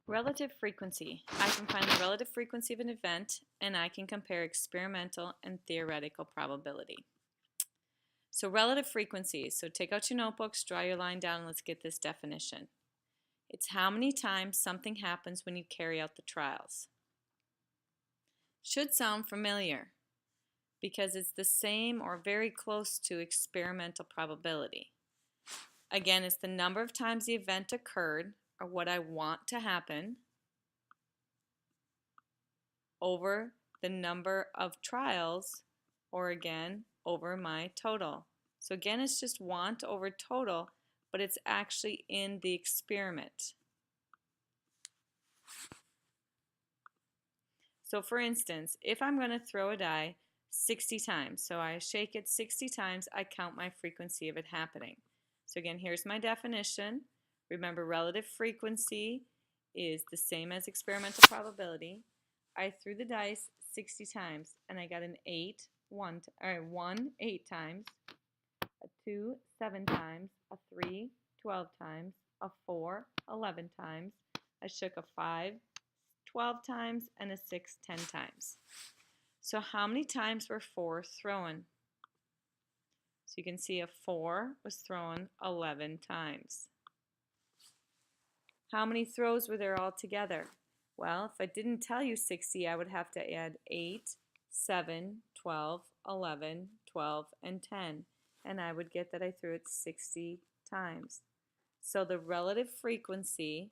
Relative frequency. I can find the relative frequency of an event, and I can compare experimental and theoretical probability. So relative frequency. So take out your notebooks, draw your line down, and let's get this definition. It's how many times something happens when you carry out the trials. Should sound familiar because it's the same or very close to experimental probability. Again, it's the number of times the event occurred, or what I want to happen, over the number of trials, or again, over my total. So again, it's just want over total, but it's actually in the experiment. So for instance, if I'm going to throw a die 60 times, so I shake it 60 times, I count my frequency of it happening. So again, here's my definition. Remember, relative frequency is the same as experimental probability. I threw the dice 60 times and I got an 1 8 times, a 2 7 times, a 3 12 times, a 4 11 times. I shook a 5 12 times and a 6 10 times. So how many times were 4 thrown? So you can see a 4 was thrown 11 times. How many throws were there altogether? Well, if I didn't tell you 60, I would have to add 8, 7, 12, 11, 12, and 10. And I would get that I threw it 60 times. So the relative frequency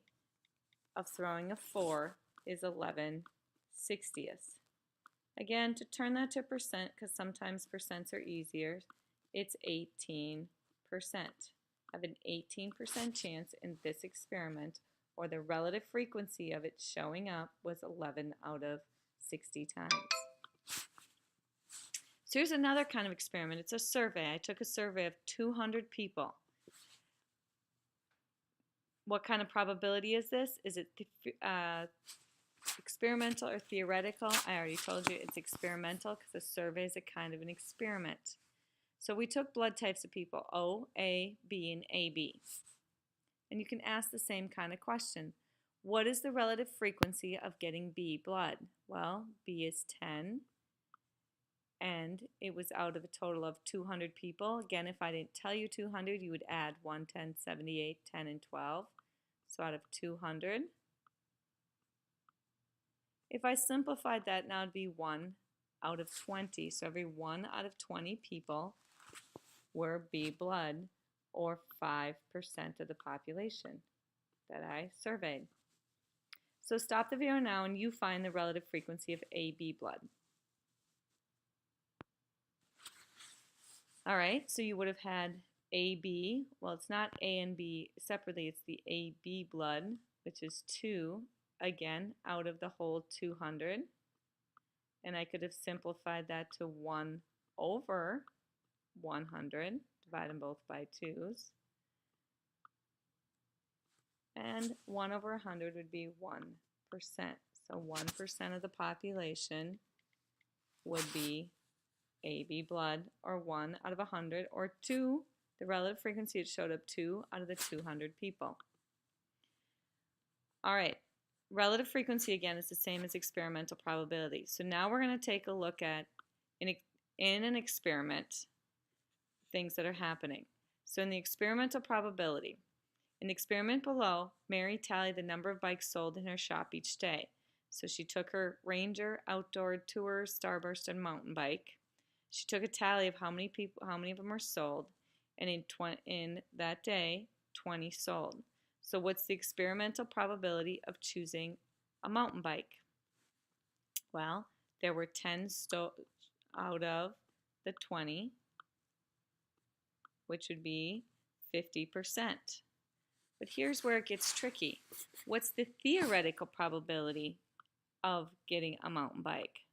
of throwing a 4 is 11 60ths. Again, to turn that to percent, because sometimes percents are easier, it's 18%. I have an 18% chance in this experiment, or the relative frequency of it showing up was 11 out of 60 times. So here's another kind of experiment. It's a survey. I took a survey of 200 people. What kind of probability is this? Is it experimental or theoretical? I already told you it's experimental because a survey is a kind of an experiment. So we took blood types of people, O, A, B, and AB. And you can ask the same kind of question. What is the relative frequency of getting B blood? Well, B is 10, and it was out of a total of 200 people. Again, if I didn't tell you 200, you would add 1, 10, 78, 10, and 12. So out of 200. If I simplified that, now it'd be 1 out of 20. So every 1 out of 20 people were B blood, or 5% of the population that I surveyed. So stop the video now and you find the relative frequency of AB blood. All right, so you would have had AB. Well, it's not A and B separately, it's the AB blood, which is 2, again, out of the whole 200. And I could have simplified that to 1 over 100, divide them both by 2's. And 1 over 100 would be 1%. So 1% of the population would be AB blood, or 1 out of 100, or 2, the relative frequency, it showed up 2 out of the 200 people. All right, relative frequency again is the same as experimental probability. So now we're going to take a look at, in an experiment, things that are happening. So in the experimental probability, in the experiment below, Mary tallied the number of bikes sold in her shop each day. So she took her Ranger, Outdoor, Tour, Starburst, and mountain bike. She took a tally of how many of them were sold, and in that day, 20 sold. So what's the experimental probability of choosing a mountain bike? Well, there were 10 out of the 20, which would be 50%. But here's where it gets tricky. What's the theoretical probability of getting a mountain bike?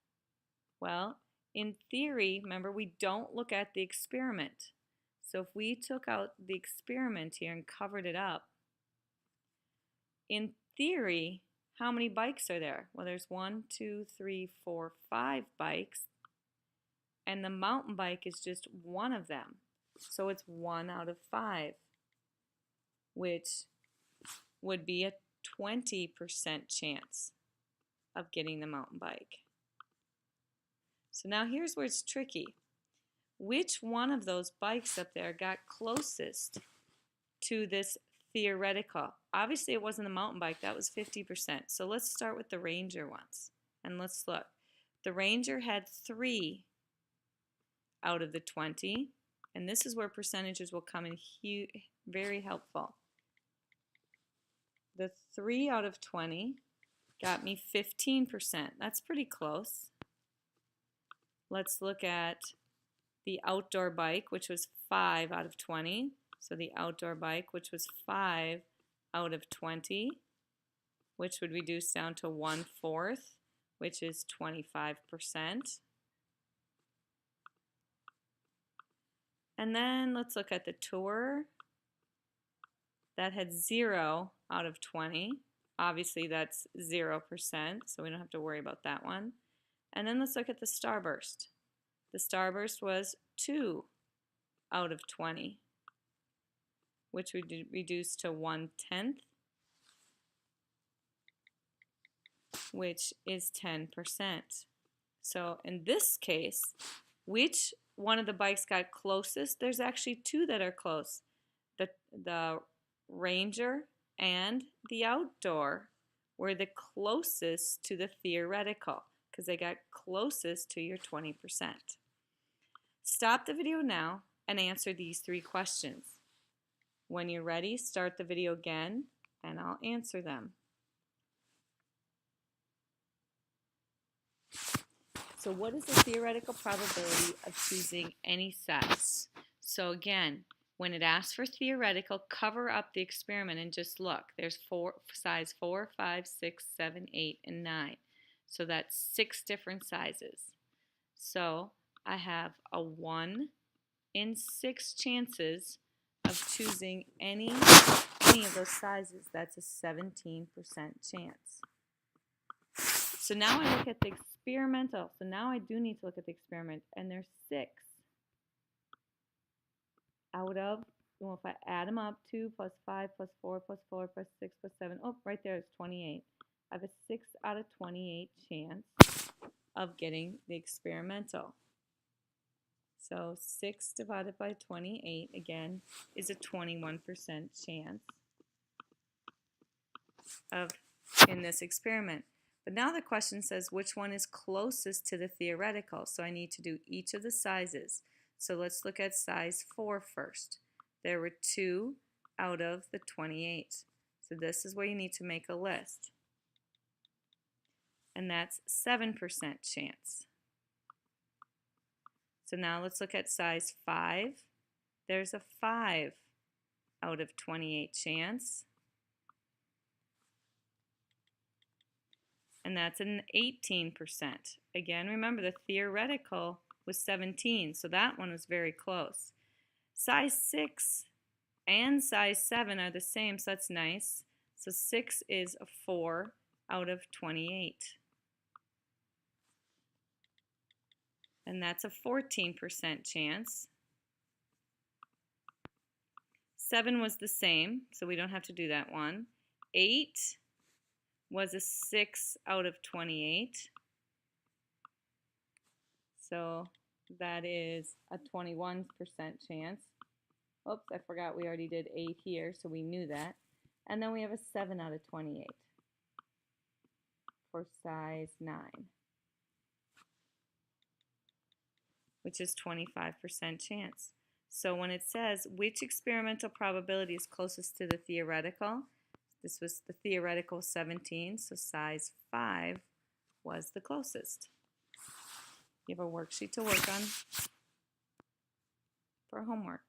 Well, in theory, remember, we don't look at the experiment. So if we took out the experiment here and covered it up, in theory, how many bikes are there? Well, there's 1, 2, 3, 4, 5 bikes, and the mountain bike is just one of them. So it's 1 out of 5, which would be a 20% chance of getting the mountain bike. So now here's where it's tricky. Which one of those bikes up there got closest to this theoretical? Obviously it wasn't the mountain bike, that was 50%. So let's start with the Ranger ones and let's look. The Ranger had 3 out of the 20, and this is where percentages will come in very helpful. The 3 out of 20 got me 15%. That's pretty close. Let's look at the outdoor bike, which was 5 out of 20. So the outdoor bike, which was 5 out of 20, which would reduce down to 1/4, which is 25%. And then let's look at the tour. That had 0 out of 20. Obviously that's 0%, so we don't have to worry about that one. And then let's look at the Starburst. The Starburst was 2 out of 20, which would reduce to 1/10, which is 10%. So in this case, which one of the bikes got closest? There's actually 2 that are close. The Ranger and the outdoor were the closest to the theoretical because they got closest to your 20%. Stop the video now and answer these 3 questions. When you're ready, start the video again and I'll answer them. So what is the theoretical probability of choosing any size? So again, when it asks for theoretical, cover up the experiment and just look. There's size 4, 5, 6, 7, 8, and 9. So that's 6 different sizes. So I have a 1 in 6 chances of choosing any of those sizes. That's a 17% chance. So now I look at the experimental. So now I do need to look at the experiment, and there's 6 out of, well, if I add them up, 2 plus 5 plus 4 plus 4 plus 6 plus 7, oh, right there is 28. I have a 6 out of 28 chance of getting the experimental. So 6 divided by 28, again, is a 21% chance of in this experiment. But now the question says which one is closest to the theoretical. So I need to do each of the sizes. So let's look at size 4 first. There were 2 out of the 28. So this is where you need to make a list. And that's 7% chance. So now let's look at size 5. There's a 5 out of 28 chance. And that's an 18%. Again, remember the theoretical was 17, so that one was very close. Size 6 and size 7 are the same, so that's nice. So 6 is a 4 out of 28. And that's a 14% chance. 7 was the same, so we don't have to do that one. 8 was a 6 out of 28. So that is a 21% chance. Oops, I forgot we already did 8 here, so we knew that. And then we have a 7 out of 28 for size 9, which is 25% chance. So when it says which experimental probability is closest to the theoretical, this was the theoretical 17, so size 5 was the closest. You have a worksheet to work on for homework.